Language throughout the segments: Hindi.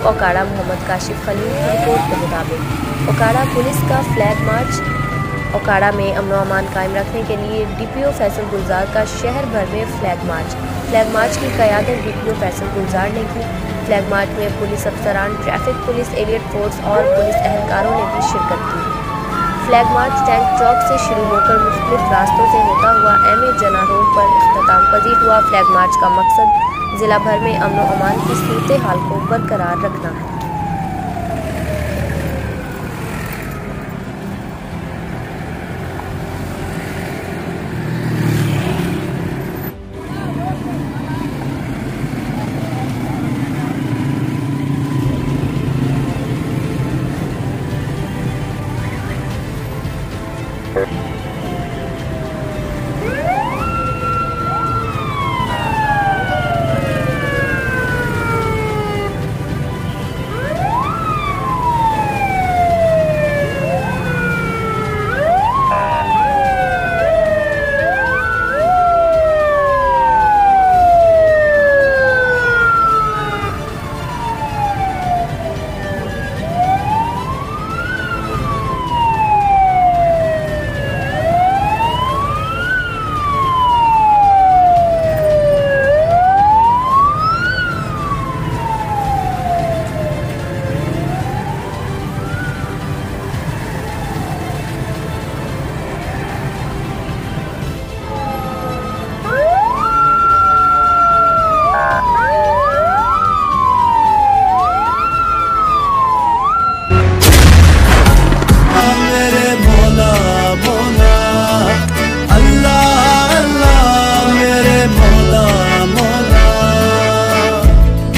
चीफ ओकाड़ा मोहम्मद काशिफ खलील की रिपोर्ट के मुताबिक ओकाड़ा पुलिस का फ्लैग मार्च ओकाड़ा में अमन अमान कायम रखने के लिए डीपीओ फैसल गुलजार का शहर भर में फ्लैग मार्च की क़यादत डीपीओ फैसल गुलजार ने की। फ्लैग मार्च में पुलिस अफसरान, ट्रैफिक पुलिस, एलियट फोर्स और पुलिस एहलकारों ने भी शिरकत की। फ्लैग मार्च टैंक चौक से शुरू होकर मुख्तलिफ रास्तों से होता हुआ एम ए जना रोड पर इख्तिताम पजीर हुआ। फ्लैग मार्च का मकसद ज़िला भर में अमन अमान की सूरत हाल को बरकरार रखना है।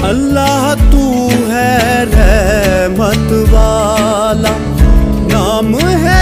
अल्लाह तू है रहमत वाला, नाम है